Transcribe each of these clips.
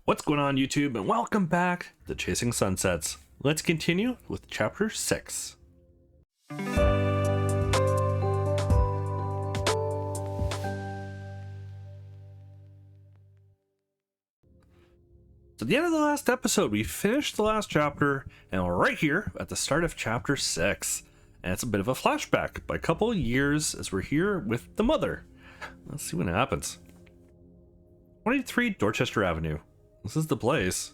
What's going on, YouTube, and welcome back to Chasing Sunsets. Let's continue with chapter 6. So at the end of the last episode, we finished the last chapter, and we're right here at the start of chapter 6. And it's a bit of a flashback by a couple of years as we're here with the mother. Let's see what happens. 23 Dorchester Avenue. This is the place.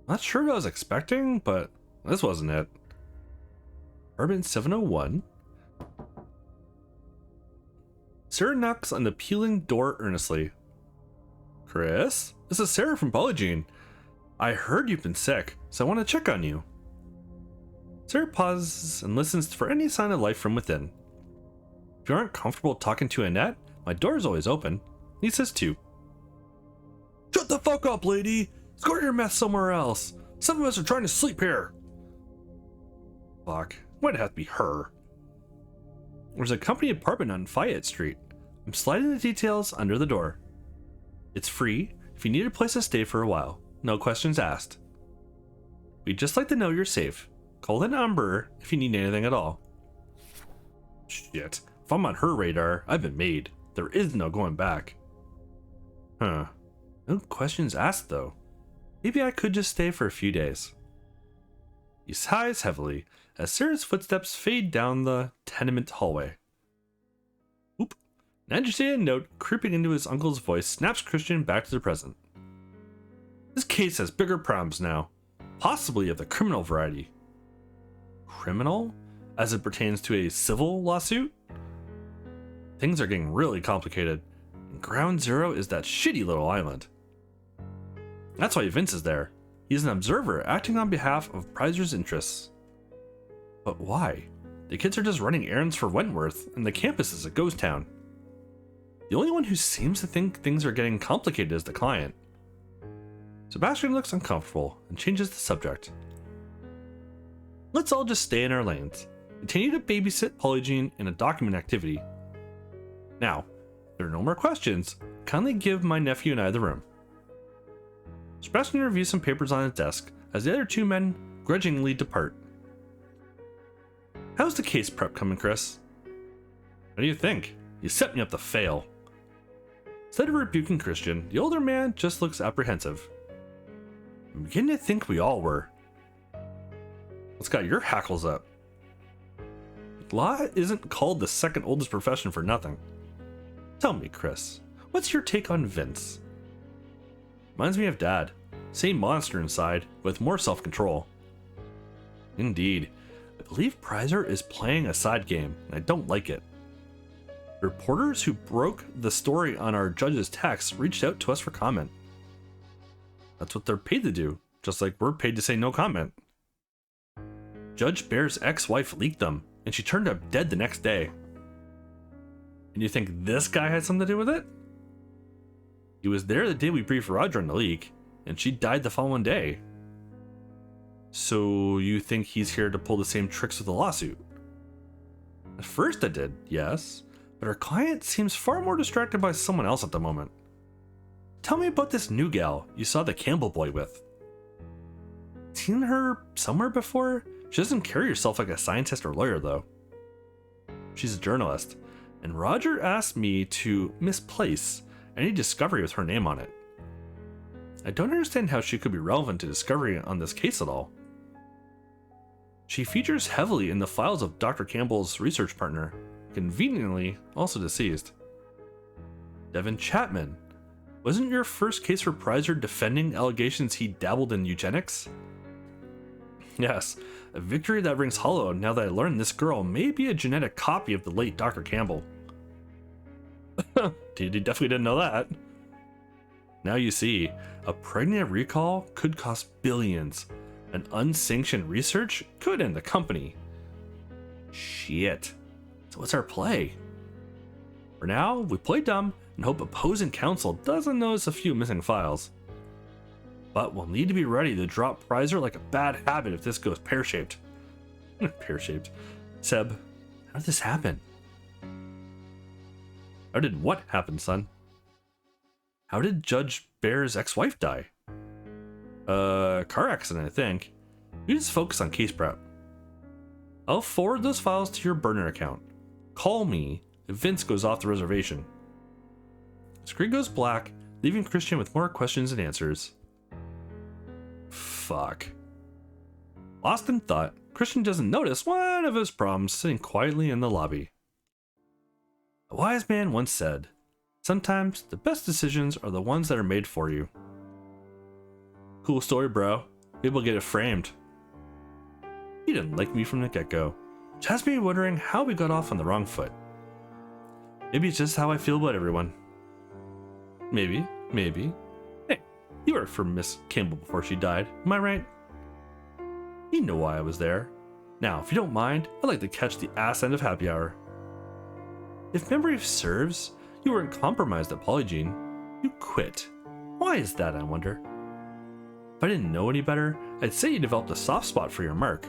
Not sure what I was expecting, but this wasn't it. Urban 701. Sarah knocks on the peeling door earnestly. Chris? This is Sarah from Polygene. I heard you've been sick, so I want to check on you. Sarah pauses and listens for any sign of life from within. If you aren't comfortable talking to Annette, my door is always open. He says too. Shut the fuck up, lady! Score your mess somewhere else. Some of us are trying to sleep here. Fuck, why'd it have to be her? There's a company apartment on Fayette Street. I'm sliding the details under the door. It's free if you need a place to stay for a while. No questions asked. We'd just like to know you're safe. Call the number if you need anything at all. Shit, if I'm on her radar, I've been made. There is no going back. Huh. No questions asked though. Maybe I could just stay for a few days. He sighs heavily as Sarah's footsteps fade down the tenement hallway. Oop. An agitated note creeping into his uncle's voice snaps Christian back to the present. This case has bigger problems now, possibly of the criminal variety. Criminal? As it pertains to a civil lawsuit? Things are getting really complicated, and Ground Zero is that shitty little island. That's why Vince is there. He's an observer acting on behalf of Prizer's interests. But why? The kids are just running errands for Wentworth, and the campus is a ghost town. The only one who seems to think things are getting complicated is the client. Sebastian looks uncomfortable and changes the subject. Let's all just stay in our lanes. Continue to babysit Polygene in a document activity. Now, if there are no more questions, kindly give my nephew and I the room. Sebastian reviews some papers on his desk as the other two men grudgingly depart. How's the case prep coming, Chris? What do you think? You set me up to fail. Instead of rebuking Christian, the older man just looks apprehensive. I'm beginning to think we all were. What's got your hackles up? Law isn't called the second oldest profession for nothing. Tell me, Chris, what's your take on Vince? Reminds me of Dad. Same monster inside, with more self-control. Indeed. I believe Prizer is playing a side game, and I don't like it. Reporters who broke the story on our judge's text reached out to us for comment. That's what they're paid to do, just like we're paid to say no comment. Judge Bear's ex-wife leaked them, and she turned up dead the next day. And you think this guy had something to do with it? He was there the day we briefed Roger on the leak, and she died the following day. So you think he's here to pull the same tricks with the lawsuit? At first I did, yes, but our client seems far more distracted by someone else at the moment. Tell me about this new gal you saw the Campbell boy with. Seen her somewhere before? She doesn't carry herself like a scientist or lawyer though. She's a journalist, and Roger asked me to misplace any discovery with her name on it. I don't understand how she could be relevant to discovery on this case at all. She features heavily in the files of Dr. Campbell's research partner, conveniently also deceased. Devin Chapman. Wasn't your first case for Prizer defending allegations he dabbled in eugenics? Yes, a victory that rings hollow now that I learned this girl may be a genetic copy of the late Dr. Campbell. You definitely didn't know that. Now you see, a pregnant recall could cost billions. An unsanctioned research could end the company. Shit. So what's our play? For now, we play dumb and hope opposing counsel doesn't notice a few missing files. But we'll need to be ready to drop Prizer like a bad habit if this goes pear-shaped. Pear-shaped. Seb, how did this happen? How did what happen, son? How did Judge Bear's ex-wife die? Car accident, I think. You just focus on case prep. I'll forward those files to your burner account. Call me if Vince goes off the reservation. Screen goes black, leaving Christian with more questions and answers. Fuck. Lost in thought, Christian doesn't notice one of his problems sitting quietly in the lobby. A wise man once said, sometimes the best decisions are the ones that are made for you. Cool story, bro. Maybe we'll get it framed. He didn't like me from the get-go, which has me wondering how we got off on the wrong foot. Maybe it's just how I feel about everyone. Maybe. Hey, you worked for Miss Campbell before she died, am I right? You know why I was there. Now, if you don't mind, I'd like to catch the ass end of happy hour. If memory serves, you weren't compromised at Polygene. You quit. Why is that, I wonder? If I didn't know any better, I'd say you developed a soft spot for your mark.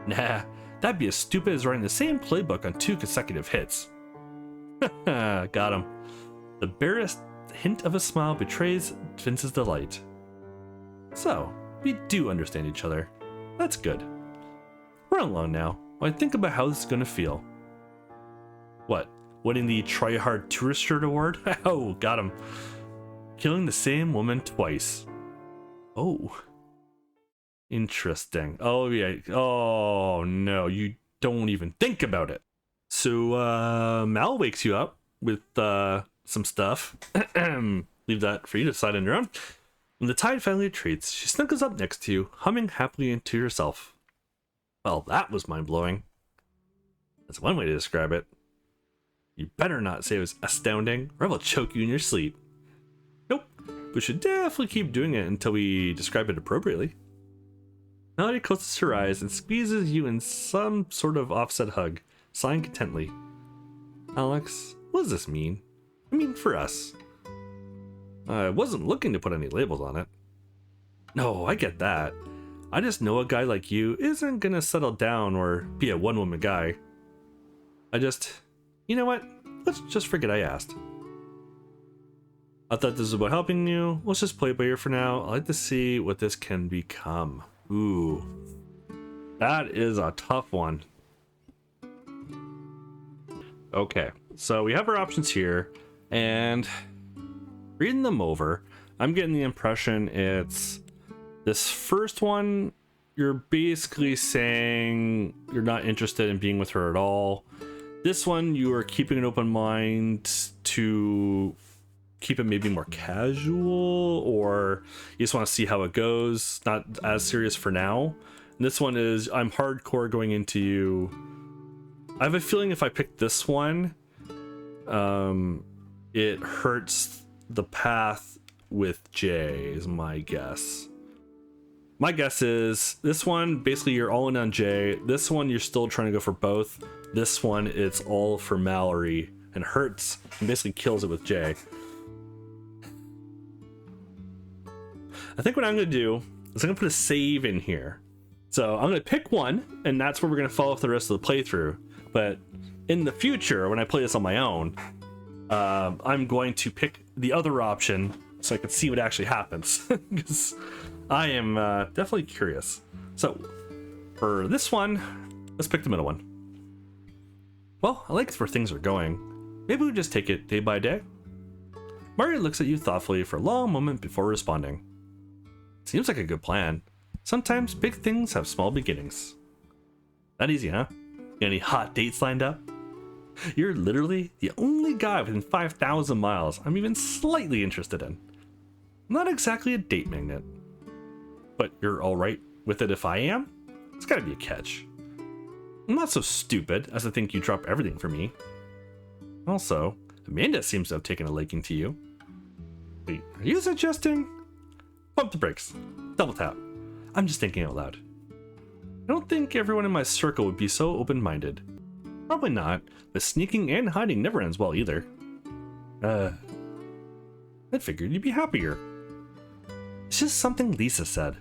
Nah, that'd be as stupid as writing the same playbook on 2 consecutive hits. Got him. The barest hint of a smile betrays Vince's delight. So, we do understand each other. That's good. Run along now, while I think about how this is gonna feel. What? Winning the Try Hard Tourist Shirt Award? Oh, got him. Killing the same woman twice. Oh. Interesting. Oh, yeah. Oh, no. You don't even think about it. So, Mal wakes you up with, some stuff. Leave that for you to decide on your own. When the tide finally retreats, she snuggles up next to you, humming happily to herself. Well, that was mind-blowing. That's one way to describe it. You better not say it was astounding, or I will choke you in your sleep. Nope, we should definitely keep doing it until we describe it appropriately. Melody closes her eyes and squeezes you in some sort of offset hug, sighing contently. Alex, what does this mean? I mean, for us. I wasn't looking to put any labels on it. No, I get that. I just know a guy like you isn't gonna settle down or be a one-woman guy. You know what? Let's just forget I asked. I thought this was about helping you. Let's just play it by ear for now. I'd like to see what this can become. Ooh. That is a tough one. Okay, so we have our options here, and reading them over, I'm getting the impression it's this first one, you're basically saying you're not interested in being with her at all. This one, you are keeping an open mind to keep it maybe more casual, or you just want to see how it goes, not as serious for now. And this one is, I'm hardcore going into you. I have a feeling if I pick this one, it hurts the path with Jay, is my guess. My guess is this one, basically you're all in on Jay. This one, you're still trying to go for both. This one, it's all for Mallory and hurts and basically kills it with Jay. I think what I'm going to do is I'm going to put a save in here. So I'm going to pick one, and that's where we're going to follow the rest of the playthrough. But in the future, when I play this on my own, I'm going to pick the other option so I can see what actually happens. Because I am definitely curious. So for this one, let's pick the middle one. Well, I like where things are going. Maybe we just take it day by day. Mario looks at you thoughtfully for a long moment before responding. Seems like a good plan. Sometimes big things have small beginnings. Not easy, huh? Got any hot dates lined up? You're literally the only guy within 5,000 miles I'm even slightly interested in. Not exactly a date magnet. But you're alright with it if I am? It's gotta be a catch. I'm not so stupid as to think you drop everything for me. Also, Amanda seems to have taken a liking to you. Wait, are you suggesting? Pump the brakes. Double tap. I'm just thinking out loud. I don't think everyone in my circle would be so open-minded. Probably not, but sneaking and hiding never ends well either. I figured you'd be happier. It's just something Lisa said.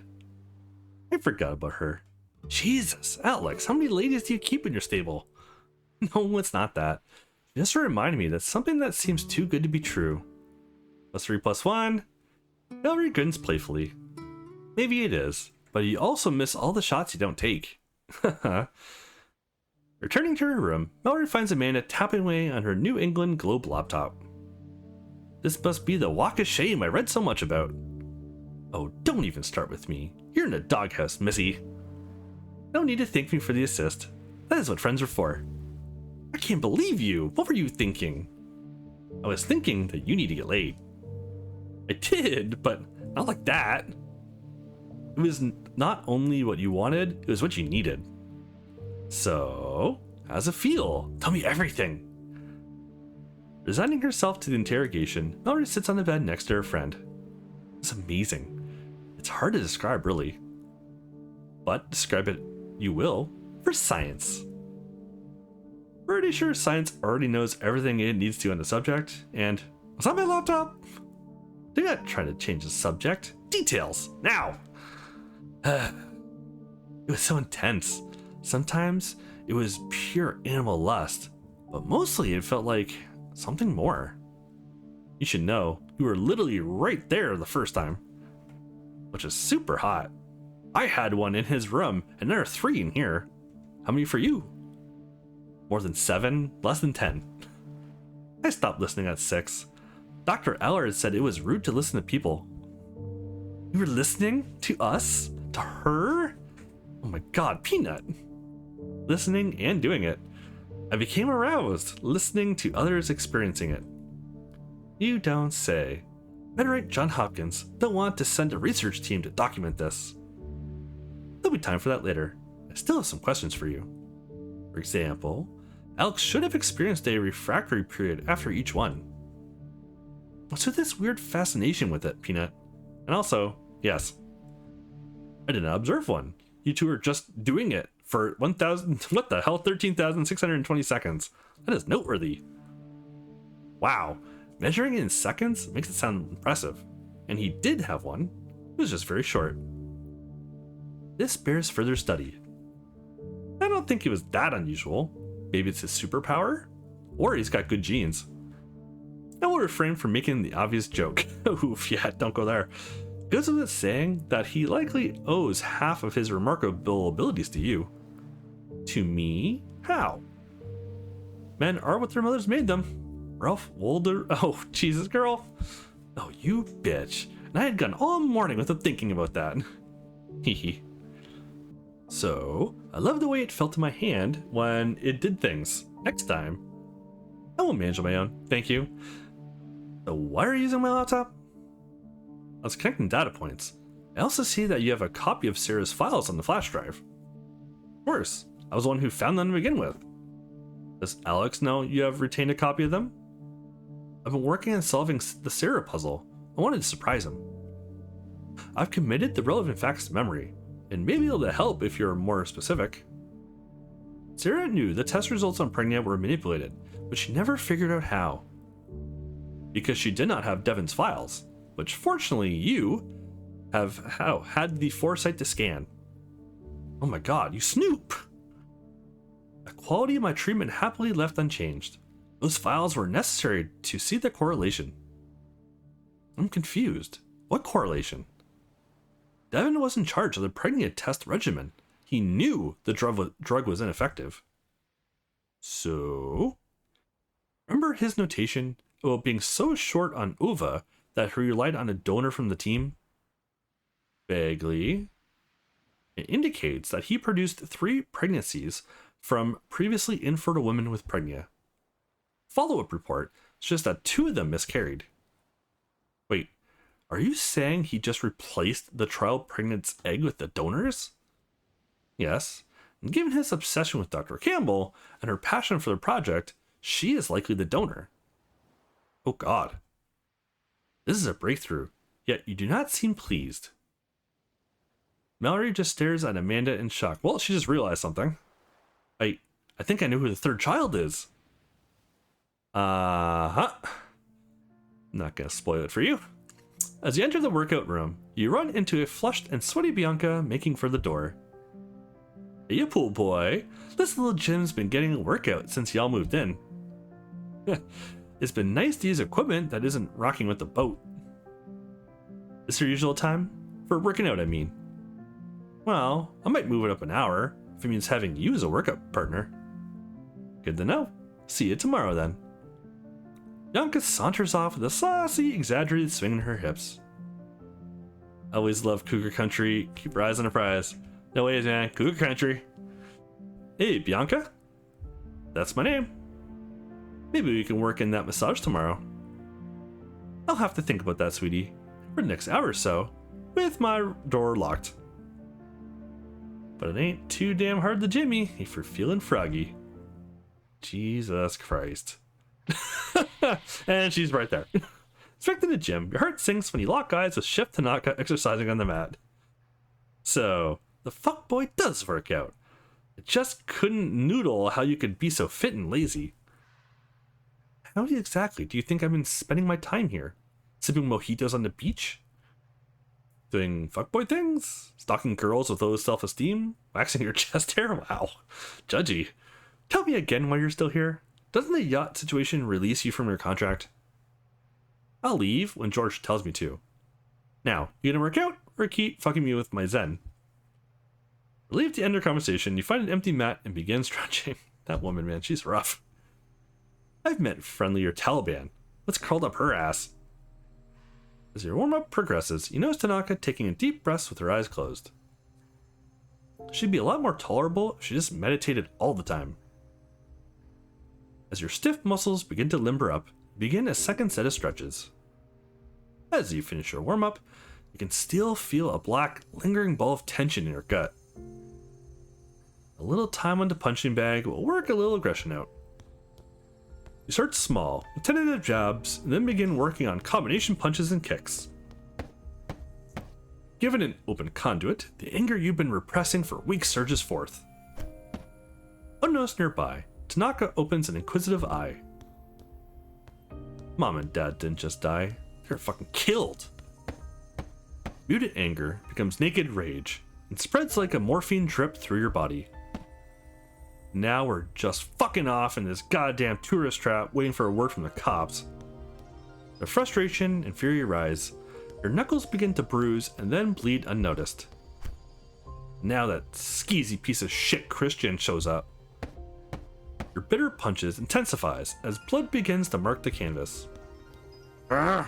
I forgot about her. Jesus, Alex, how many ladies do you keep in your stable? No, it's not that. Just reminded me that something that seems too good to be true. +3 + 1. Valerie grins playfully. Maybe it is, but you also miss all the shots you don't take. Returning to her room, Mallory finds Amanda tapping away on her New England Globe laptop. This must be the walk of shame I read so much about. Oh, don't even start with me. You're in a doghouse, Missy. No need to thank me for the assist. That is what friends are for. I can't believe you. What were you thinking? I was thinking that you need to get laid. I did, but not like that. It was not only what you wanted, it was what you needed. So, how's it feel? Tell me everything. Resigning herself to the interrogation, Mallory sits on the bed next to her friend. It's amazing. It's hard to describe, really. But describe it, you will, for science. Pretty sure science already knows everything it needs to on the subject, and what's on my laptop? Do not try to change the subject. Details, now! It was so intense. Sometimes it was pure animal lust, but mostly it felt like something more. You should know, you were literally right there the first time, which is super hot. I had one in his room, and there are 3 in here. How many for you? More than 7? Less than 10. I stopped listening at 6. Dr. Allard said it was rude to listen to people. You were listening to us? To her? Oh my god, Peanut. Listening and doing it. I became aroused, listening to others experiencing it. You don't say. Better write John Hopkins. Don't want to send a research team to document this. There'll be time for that later. I still have some questions for you. For example, Alex should have experienced a refractory period after each one. What's with this weird fascination with it, Peanut? And also, yes, I did not observe one. You two are just doing it for 13,620 seconds. That is noteworthy. Wow, measuring it in seconds makes it sound impressive. And he did have one. It was just very short. This bears further study. I don't think it was that unusual. Maybe it's his superpower? Or he's got good genes. I will refrain from making the obvious joke. Oof, yeah, don't go there. Goes without saying that he likely owes half of his remarkable abilities to you. To me? How? Men are what their mothers made them. Ralph Waldo. Oh, Jesus, girl. Oh, you bitch. And I had gone all morning without thinking about that. Hehe. So, I love the way it felt in my hand when it did things. Next time, I will manage on my own. Thank you. So, why are you using my laptop? I was connecting data points. I also see that you have a copy of Sarah's files on the flash drive. Of course, I was the one who found them to begin with. Does Alex know you have retained a copy of them? I've been working on solving the Sarah puzzle. I wanted to surprise him. I've committed the relevant facts to memory, and may be able to help if you're more specific. Sarah knew the test results on Pregnia were manipulated, but she never figured out how. Because she did not have Devon's files, which fortunately you have had the foresight to scan. Oh my god, you snoop! The quality of my treatment happily left unchanged. Those files were necessary to see the correlation. I'm confused. What correlation? Devon was in charge of the Pregnia test regimen. He knew the drug was ineffective. So? Remember his notation about being so short on ova that he relied on a donor from the team? Vaguely. It indicates that he produced 3 pregnancies from previously infertile women with Pregnia. Follow-up report suggests that 2 of them miscarried. Wait, are you saying he just replaced the trial pregnant's egg with the donor's? Yes, and given his obsession with Dr. Campbell and her passion for the project, she is likely the donor. Oh god. This is a breakthrough, yet you do not seem pleased. Mallory just stares at Amanda in shock. Well, she just realized something. I think I know who the 3rd child is. Not gonna spoil it for you. As you enter the workout room, you run into a flushed and sweaty Bianca making for the door. Hey, you pool boy. This little gym's been getting a workout since y'all moved in. It's been nice to use equipment that isn't rocking with the boat. Is your usual time? For working out, I mean. Well, I might move it up an hour if it means having you as a workout partner. Good to know. See you tomorrow then. Bianca saunters off with a saucy, exaggerated swing in her hips. I always loved Cougar Country. Keep your eyes on the prize. No ways, man. Cougar Country. Hey, Bianca. That's my name. Maybe we can work in that massage tomorrow. I'll have to think about that, sweetie, for the next hour or so, with my door locked. But it ain't too damn hard to Jimmy if you're feeling froggy. Jesus Christ. And she's right there. Back to the gym. Your heart sinks when you lock eyes with Chef Tanaka exercising on the mat. So, the fuckboy does work out. I just couldn't noodle how you could be so fit and lazy. How exactly do you think I've been spending my time here? Sipping mojitos on the beach? Doing fuckboy things? Stalking girls with low self-esteem? Waxing your chest hair? Wow. Judgy. Tell me again why you're still here. Doesn't the yacht situation release you from your contract? I'll leave when George tells me to. Now, you gonna work out or keep fucking me with my zen? Relieved to end their conversation, you find an empty mat and begin stretching. That woman, man, she's rough. I've met friendlier Taliban. What's curled up her ass? As your warm-up progresses, you notice Tanaka taking a deep breath with her eyes closed. She'd be a lot more tolerable if she just meditated all the time. As your stiff muscles begin to limber up, begin a second set of stretches. As you finish your warm-up, you can still feel a black, lingering ball of tension in your gut. A little time on the punching bag will work a little aggression out. You start small, with tentative jabs, and then begin working on combination punches and kicks. Given an open conduit, the anger you've been repressing for weeks surges forth. Unnoticed nearby, Tanaka opens an inquisitive eye. Mom and Dad didn't just die, they're fucking killed. Muted anger becomes naked rage, and spreads like a morphine drip through your body. Now we're just fucking off in this goddamn tourist trap waiting for a word from the cops. The frustration and fury rise. Your knuckles begin to bruise and then bleed unnoticed. Now that skeezy piece of shit Christian shows up. Your bitter punches intensifies as blood begins to mark the canvas. Arrgh.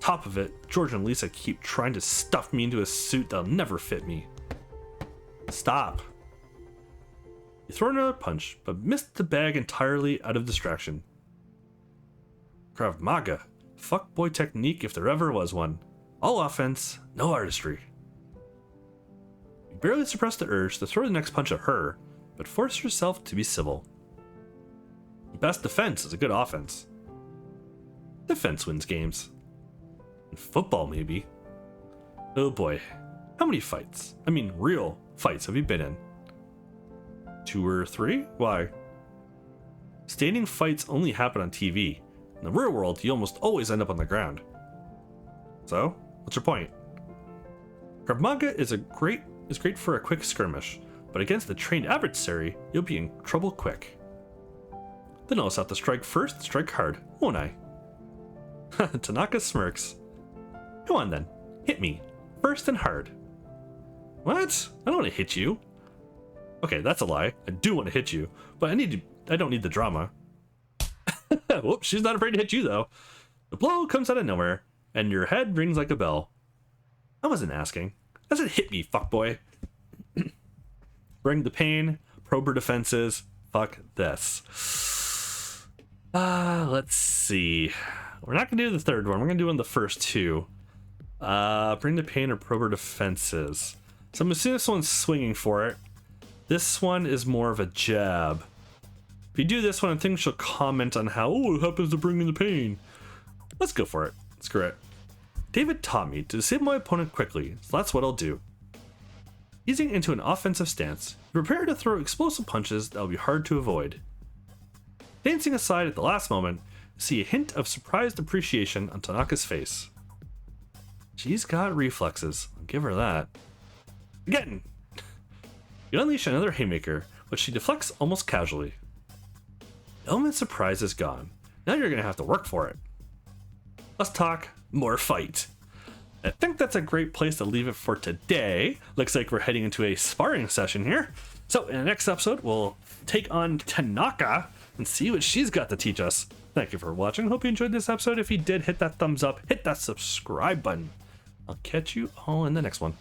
Top of it, George and Lisa keep trying to stuff me into a suit that'll never fit me. Stop. You throw another punch, but missed the bag entirely out of distraction. Krav Maga. Fuckboy technique if there ever was one. All offense, no artistry. You barely suppress the urge to throw the next punch at her, but force yourself to be civil. Best defense is a good offense. Defense wins games. In football, maybe. Oh boy. How many fights? I mean, real fights have you been in? 2 or 3? Why? Standing fights only happen on TV. In the real world, you almost always end up on the ground. So, what's your point? Krav Maga is great for a quick skirmish, but against a trained adversary, you'll be in trouble quick. Then I'll have to strike first, strike hard, won't I? Tanaka smirks. Come on then, hit me, first and hard. What? I don't want to hit you. Okay, that's a lie. I do want to hit you, but I don't need the drama. Whoops, she's not afraid to hit you though. The blow comes out of nowhere, and your head rings like a bell. I wasn't asking. I said hit me, fuckboy. Bring the pain, probe her defenses. Fuck this. Let's see. We're not gonna do the third one. We're gonna do on the first 2. Bring the pain or probe her defenses. So I'm assuming this one's swinging for it. This one is more of a jab. If you do this one, I think she'll comment on how, oh, it happens to bring in the pain. Let's go for it. Screw it. David taught me to disable my opponent quickly, so that's what I'll do. Easing into an offensive stance, prepare to throw explosive punches that will be hard to avoid. Dancing aside at the last moment, see a hint of surprised appreciation on Tanaka's face. She's got reflexes, I'll give her that. Again! You unleash another haymaker, but she deflects almost casually. The element of surprise is gone. Now you're gonna have to work for it. Less talk, more fight. I think that's a great place to leave it for today. Looks like we're heading into a sparring session here. So in the next episode, we'll take on Tanaka and see what she's got to teach us. Thank you for watching. Hope you enjoyed this episode. If you did, hit that thumbs up, hit that subscribe button. I'll catch you all in the next one.